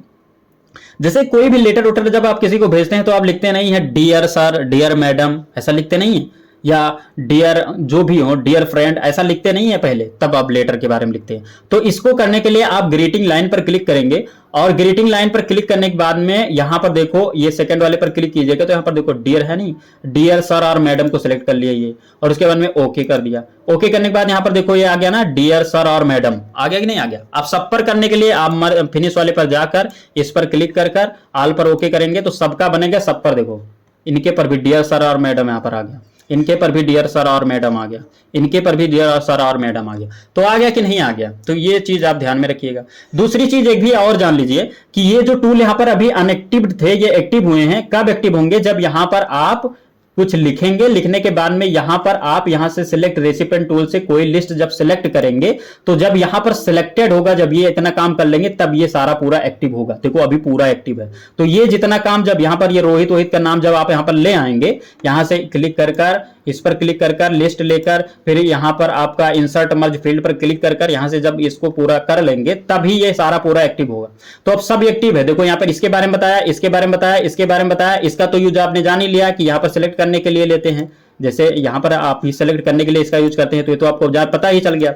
जैसे कोई भी लेटर उटर जब आप किसी को भेजते हैं तो आप लिखते नहीं है डियर सर, डियर मैडम, ऐसा लिखते नहीं है, या डियर जो भी हो, डियर फ्रेंड, ऐसा लिखते नहीं है पहले, तब आप लेटर के बारे में लिखते हैं। तो इसको करने के लिए आप ग्रीटिंग लाइन पर क्लिक करेंगे और ग्रीटिंग लाइन पर क्लिक करने के बाद में यहां पर देखो ये सेकंड वाले पर क्लिक कीजिएगा तो यहां पर देखो डियर है नहीं, डियर सर और मैडम को सिलेक्ट कर लिया ये, और उसके बाद में ओके कर दिया। ओके करने के बाद यहां पर देखो ये आ गया ना डियर सर और मैडम, आ गया कि नहीं आ गया। आप सब पर करने के लिए आप फिनिश वाले पर जाकर इस पर क्लिक कर कर ऑल पर ओके करेंगे तो सबका बनेगा। सब पर देखो, इनके पर भी डियर सर और मैडम यहां पर आ गया, इनके पर भी डियर सर और मैडम आ गया, इनके पर भी डियर सर और मैडम आ गया। तो आ गया कि नहीं आ गया, तो ये चीज आप ध्यान में रखिएगा। दूसरी चीज एक भी और जान लीजिए कि ये जो टूल यहां पर अभी अनएक्टिव थे, ये एक्टिव हुए हैं। कब एक्टिव होंगे, जब यहां पर आप कुछ लिखेंगे, लिखने के बाद में यहां पर आप यहां से सिलेक्ट रेसिपिएंट टूल से कोई लिस्ट जब सिलेक्ट करेंगे तो जब यहां पर सिलेक्टेड होगा, जब ये इतना काम कर लेंगे तब ये सारा पूरा एक्टिव होगा। देखो अभी पूरा एक्टिव है, तो ये जितना काम जब यहां पर ये रोहित का नाम जब आप यहां पर ले आएंगे, यहां से क्लिक कर कर इस पर क्लिक कर कर लिस्ट लेकर फिर यहां पर आपका इंसर्ट मर्ज फील्ड पर क्लिक कर कर यहां से जब इसको पूरा कर लेंगे तभी ये सारा पूरा एक्टिव होगा। तो अब सब एक्टिव है। देखो यहां पर इसके बारे में बताया, इसके बारे में बताया, इसके बारे में बताया, इसका तो यूज आपने जान ही लिया कि यहां पर सिलेक्ट करने के लिए लेते हैं। जैसे यहां पर आप सिलेक्ट करने के लिए इसका यूज करते हैं तो ये तो आपको पता ही चल गया।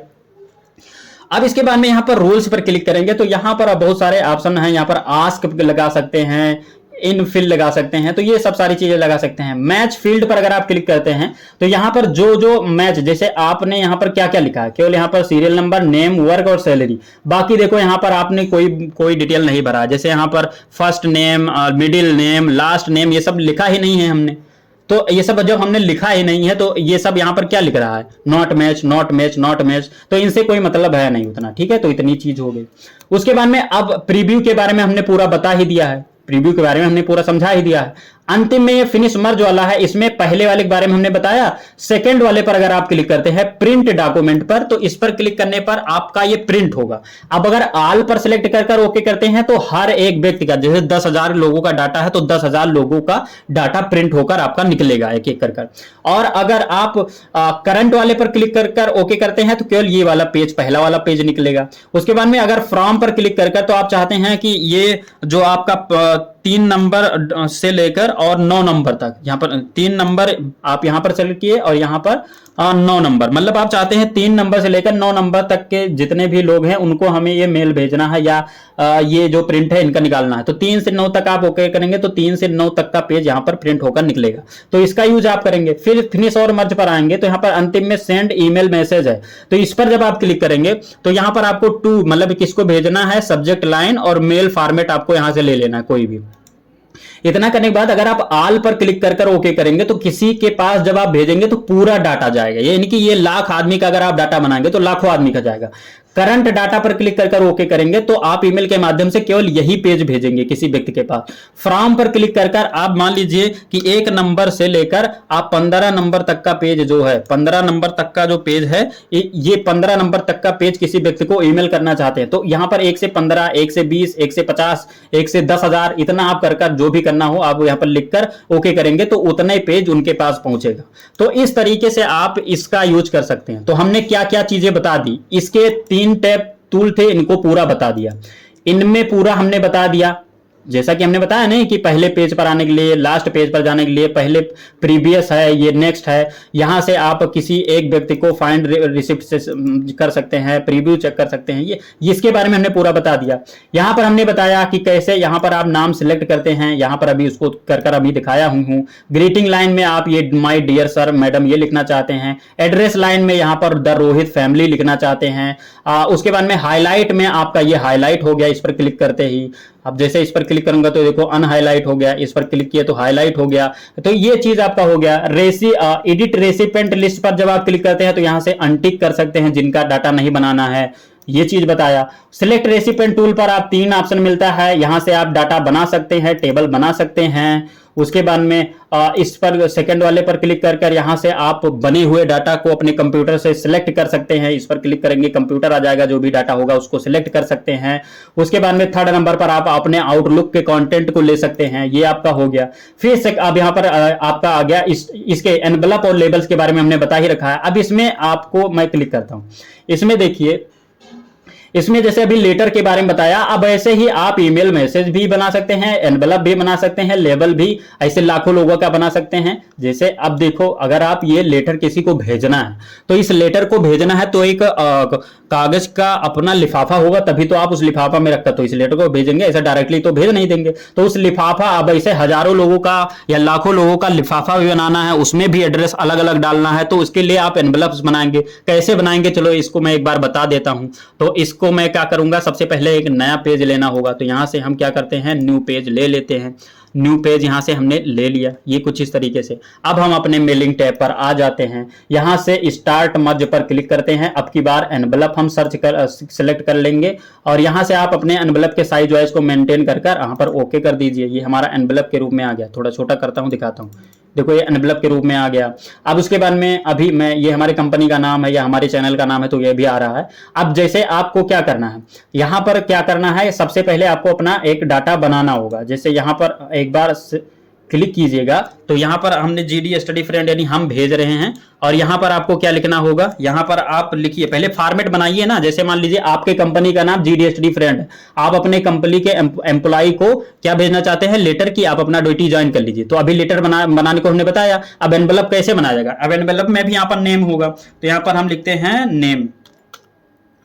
अब इसके बाद में यहां पर रूल्स पर क्लिक करेंगे तो यहां पर बहुत सारे ऑप्शन हैं। यहां पर आस्क लगा सकते हैं, इन फिल लगा सकते हैं, तो ये सब सारी चीजें लगा सकते हैं। मैच फील्ड पर अगर आप क्लिक करते हैं तो यहां पर जो मैच, जैसे आपने यहां पर क्या क्या लिखा है, केवल यहां पर सीरियल नंबर, नेम, वर्क और सैलरी, बाकी देखो यहां पर आपने कोई डिटेल नहीं भरा। जैसे यहां पर first name, middle name, last name, ये सब लिखा ही नहीं है हमने। तो ये सब जब हमने लिखा ही नहीं है तो ये सब यहां पर क्या लिख रहा है, not match, not match, not match, तो इनसे कोई मतलब है नहीं उतना। ठीक है, तो इतनी चीज हो गई। उसके बाद में अब प्रीव्यू के बारे में हमने पूरा बता ही दिया है, प्रीव्यू के बारे में हमने पूरा समझा ही दिया है। अंतिम में ये फिनिश मर्ज वाला है, इसमें पहले वाले के बारे में हमने बताया। सेकंड वाले पर अगर आप क्लिक करते हैं प्रिंट डॉक्यूमेंट पर, तो इस पर क्लिक करने पर आपका ये प्रिंट होगा। अब अगर ऑल पर सिलेक्ट कर कर ओके करते हैं तो हर एक व्यक्ति का, जैसे 10,000 लोगों का डाटा है तो 10,000 लोगों का डाटा प्रिंट होकर आपका निकलेगा एक एक कर कर। और अगर आप करंट वाले पर क्लिक कर कर ओके करते हैं तो केवल ये वाला पेज, पहला वाला पेज निकलेगा। उसके बाद में अगर फ्रॉम पर क्लिक कर कर, तो आप चाहते हैं कि ये जो आपका 3 नंबर से लेकर और 9 नंबर तक, यहाँ पर 3 नंबर आप यहाँ पर सेलेक्ट किए और यहाँ पर 9 नंबर, मतलब आप चाहते हैं 3 नंबर से लेकर 9 नंबर तक के जितने भी लोग हैं उनको हमें ये मेल भेजना है या ये जो प्रिंट है इनका निकालना है। तो 3 से 9 तक आप ओके करेंगे तो 3 से 9 तक का पेज यहाँ पर प्रिंट होकर निकलेगा। तो इसका यूज आप करेंगे। फिर फिनिश और मर्ज पर आएंगे तो यहाँ पर अंतिम में सेंड ईमेल मैसेज है, तो इस पर जब आप क्लिक करेंगे तो यहाँ पर आपको टू मतलब किसको भेजना है, सब्जेक्ट लाइन और मेल फॉर्मेट आपको यहाँ से ले लेना है कोई भी। इतना करने के बाद अगर आप आल पर क्लिक कर ओके करेंगे तो किसी के पास जब आप भेजेंगे तो पूरा डाटा जाएगा, यानी कि ये लाख आदमी का अगर आप डाटा बनाएंगे तो लाखों आदमी का जाएगा। करंट डाटा पर क्लिक कर ओके करेंगे तो आप ईमेल के माध्यम से केवल यही पेज भेजेंगे किसी व्यक्ति के पास। फ्रॉम पर क्लिक कर आप मान लीजिए कि 1 नंबर से लेकर आप 15 नंबर तक का पेज जो है, 15 नंबर तक का जो पेज है, ये 15 नंबर तक का पेज किसी व्यक्ति को ईमेल करना चाहते हैं तो यहां पर 1 से 15, 1 से 20, 1 से 50, 1 से 10,000 इतना आप कर जो भी करना हो आप यहां पर लिखकर ओके करेंगे तो उतने पेज उनके पास पहुंचेगा। तो इस तरीके से आप इसका यूज कर सकते हैं। तो हमने क्या क्या चीजें बता दी, इसके 3 टैब टूल थे, इनको पूरा बता दिया। इनमें पूरा हमने बता दिया, जैसा कि हमने बताया नहीं कि पहले पेज पर आने के लिए, लास्ट पेज पर जाने के लिए पहले प्रीवियस है, ये नेक्स्ट है, यहां से आप किसी एक व्यक्ति को फाइंड रिसिप्ट से कर सकते हैं, प्रीव्यू चेक कर सकते हैं, ये इसके बारे में हमने पूरा बता दिया। यहां पर हमने बताया कि कैसे यहां पर आप नाम सिलेक्ट करते हैं, यहां पर अभी उसको कर अभी दिखाया हूं। ग्रीटिंग लाइन में आप ये माय डियर सर मैडम ये लिखना चाहते हैं। एड्रेस लाइन में यहां पर द रोहित फैमिली लिखना चाहते हैं। उसके बाद में हाईलाइट में आपका ये हाईलाइट हो गया इस पर क्लिक करते ही। अब जैसे इस पर क्लिक करूंगा तो देखो अनहाईलाइट हो गया, इस पर क्लिक किया तो हाईलाइट हो गया। तो ये चीज आपका हो गया। एडिट रेसिपेंट लिस्ट पर जब आप क्लिक करते हैं तो यहां से अनटिक कर सकते हैं जिनका डाटा नहीं बनाना है, ये चीज बताया। सिलेक्ट रेसिपेंट टूल पर आप 3 ऑप्शन मिलता है, यहां से आप डाटा बना सकते हैं, टेबल बना सकते हैं। उसके बाद में इस पर सेकंड वाले पर क्लिक कर यहां से आप बने हुए डाटा को अपने कंप्यूटर से सिलेक्ट कर सकते हैं। इस पर क्लिक करेंगे कंप्यूटर आ जाएगा, जो भी डाटा होगा उसको सिलेक्ट कर सकते हैं। उसके बाद में 3rd नंबर पर आप अपने आउटलुक के कंटेंट को ले सकते हैं, ये आपका हो गया। फिर अब यहां पर आपका आ गया इसके एनवेलप और लेबल्स के बारे में हमने बता ही रखा है। अब इसमें आपको मैं क्लिक करता हूं, इसमें देखिए, इसमें जैसे अभी लेटर के बारे में बताया, अब ऐसे ही आप ईमेल मैसेज भी बना सकते हैं, एनवेलप भी बना सकते हैं, लेबल भी ऐसे लाखों लोगों का बना सकते हैं। जैसे अब देखो, अगर आप ये लेटर किसी को भेजना है तो इस लेटर को भेजना है तो एक कागज का अपना लिफाफा होगा, तभी तो आप उस लिफाफा में रखकर तो इस लेटर को भेजेंगे, ऐसा डायरेक्टली तो भेज नहीं देंगे। तो उस लिफाफा, अब ऐसे हजारों लोगों का या लाखों लोगों का लिफाफा भी बनाना है, उसमें भी एड्रेस अलग अलग डालना है, तो उसके लिए आप एनवेलप्स बनाएंगे। कैसे बनाएंगे चलो इसको मैं एक बार बता देता हूं। तो इसको मैं क्या करूंगा, सबसे पहले एक नया पेज लेना होगा, तो यहां से हम क्या करते हैं, न्यू पेज ले लेते हैं। न्यू पेज यहां से हमने ले लिया, ये कुछ इस तरीके से। अब हम अपने मेलिंग टैब पर आ जाते हैं, यहां से स्टार्ट मर्ज पर क्लिक करते हैं। अब की बार एनवेलप हम सिलेक्ट कर लेंगे और यहां से आप अपने एनवेलप के साइज वाइज को मेंटेन कर यहां पर ओके कर दीजिए। ये हमारा एनवेलप के रूप में आ गया। थोड़ा छोटा करता हूं, दिखाता हूं, देखो ये एनवेलप के रूप में आ गया। अब उसके बाद में अभी मैं, ये हमारी कंपनी का नाम है या हमारे चैनल का नाम है, तो ये भी आ रहा है। अब जैसे आपको क्या करना है, यहां पर क्या करना है, सबसे पहले आपको अपना एक डाटा बनाना होगा। जैसे यहां पर एक बार क्लिक कीजिएगा तो यहां पर हमने जीडी स्टडी फ्रेंड यानी हम भेज रहे हैं, और यहां पर आपको क्या लिखना होगा, यहां पर आप लिखिए, पहले फॉर्मेट बनाइए ना। जैसे मान लीजिए आपके कंपनी का नाम जीडी स्टडी फ्रेंड, आप अपने कंपनी के एम्प्लॉय को क्या भेजना चाहते हैं, लेटर की, आप अपना ड्यूटी ज्वाइन कर लीजिए। तो अभी लेटर बनाने को हमने बताया। अब एनवेलप कैसे बनाया जाएगा, अब एनवेलप में भी यहां पर नेम होगा, तो यहां पर हम लिखते हैं नेम।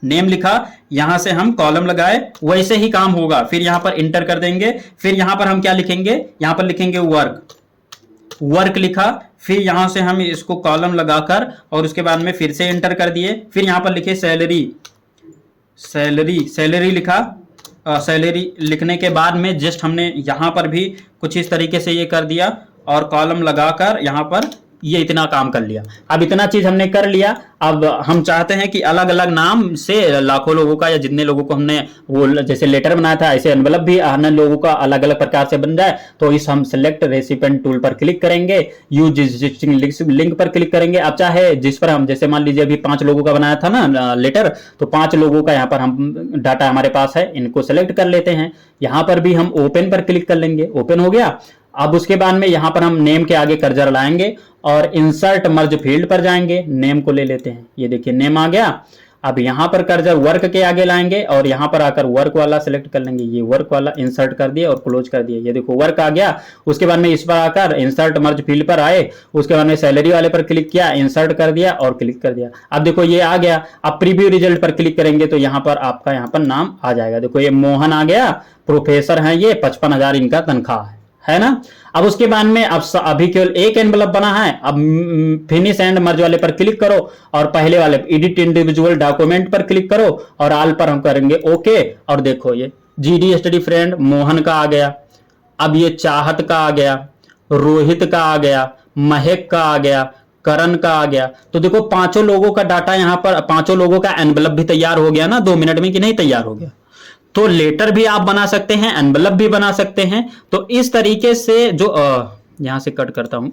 नेम लिखा, यहां से हम कॉलम लगाए, वैसे ही काम होगा। फिर यहां पर इंटर कर देंगे। फिर यहां पर हम क्या लिखेंगे, यहां पर लिखेंगे वर्क। वर्क लिखा, फिर यहां से हम इसको कॉलम लगाकर और उसके बाद में फिर से इंटर कर दिए। फिर यहां पर लिखे सैलरी, सैलरी लिखा। सैलरी लिखने के बाद में जस्ट हमने यहां पर भी कुछ इस तरीके से ये कर दिया और कॉलम लगाकर यहां पर ये इतना काम कर लिया। अब इतना चीज हमने कर लिया। अब हम चाहते हैं कि अलग अलग नाम से लाखों लोगों का या जितने लोगों को हमने वो जैसे लेटर बनाया था, ऐसे एनवेलप भी अन्य लोगों का अलग अलग प्रकार से बन जाए। तो इस हम सिलेक्ट रेसिपेंट टूल पर क्लिक करेंगे, यूज एग्जिस्टिंग लिंक पर क्लिक करेंगे। अब चाहे जिस पर हम, जैसे मान लीजिए अभी 5 लोगों का बनाया था ना लेटर, तो 5 लोगों का यहाँ पर हम डाटा हमारे पास है, इनको सेलेक्ट कर लेते हैं। यहाँ पर भी हम ओपन पर क्लिक कर लेंगे, ओपन हो गया। अब उसके बाद में यहां पर हम नेम के आगे कर्सर लाएंगे और इंसर्ट मर्ज फील्ड पर जाएंगे, नेम को ले लेते हैं। ये देखिए नेम आ गया। अब यहां पर कर्सर वर्क के आगे लाएंगे और यहां पर आकर वर्क वाला सिलेक्ट कर लेंगे, ये वर्क वाला इंसर्ट कर दिया और क्लोज कर दिया, ये देखो वर्क आ गया। उसके बाद में इस पर आकर इंसर्ट मर्ज फील्ड पर आए, उसके बाद में सैलरी वाले पर क्लिक किया, इंसर्ट कर दिया और क्लिक कर दिया। अब देखो ये आ गया। अब प्रीव्यू रिजल्ट पर क्लिक करेंगे तो यहां पर आपका यहां पर नाम आ जाएगा। देखो ये मोहन आ गया, प्रोफेसर है, ये 55,000 इनका तनख्वाह है ना। अब उसके बाद में अब अभी केवल एक एनवलप बना है। अब फिनिश एंड मर्ज वाले पर क्लिक करो और पहले वाले एडिट इंडिविजुअल डॉक्यूमेंट पर क्लिक करो और ऑल पर हम करेंगे ओके। और देखो ये जीडी स्टडी फ्रेंड मोहन का आ गया, अब ये चाहत का आ गया, रोहित का आ गया, महक का आ गया, करण का आ गया। तो देखो पांचों लोगों का डाटा यहां पर, पांचों लोगों का एनवलप भी तैयार हो गया ना 2 मिनट में, कि नहीं तैयार हो गया। तो लेटर भी आप बना सकते हैं, एनवलप भी बना सकते हैं। तो इस तरीके से जो यहां से कट करता हूं,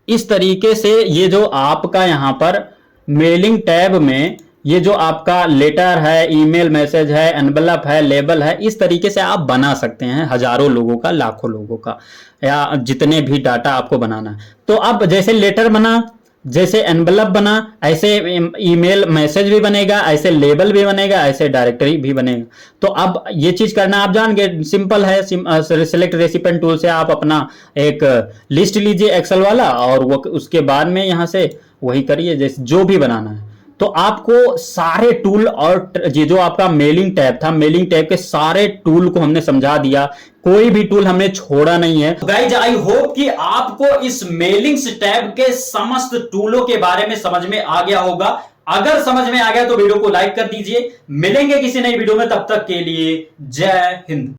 इस तरीके से ये जो आपका यहां पर मेलिंग टैब में ये जो आपका लेटर है, ईमेल मैसेज है, एनवलप है, लेबल है, इस तरीके से आप बना सकते हैं हजारों लोगों का, लाखों लोगों का, या जितने भी डाटा आपको बनाना है। तो अब जैसे लेटर बना, जैसे एनवलप बना, ऐसे ईमेल मैसेज भी बनेगा, ऐसे लेबल भी बनेगा, ऐसे डायरेक्टरी भी बनेगा। तो अब ये चीज करना आप जान गए, सिंपल है। सिलेक्ट रेसिपिएंट टूल से आप अपना एक लिस्ट लीजिए एक्सेल वाला और वो उसके बाद में यहां से वही करिए जैसे जो भी बनाना है। तो आपको सारे टूल और ये जो आपका मेलिंग टैब था, मेलिंग टैब के सारे टूल को हमने समझा दिया, कोई भी टूल हमने छोड़ा नहीं है। गाइज आई होप कि आपको इस मेलिंग्स टैब के समस्त टूलों के बारे में समझ में आ गया होगा। अगर समझ में आ गया तो वीडियो को लाइक कर दीजिए। मिलेंगे किसी नई वीडियो में, तब तक के लिए जय हिंद।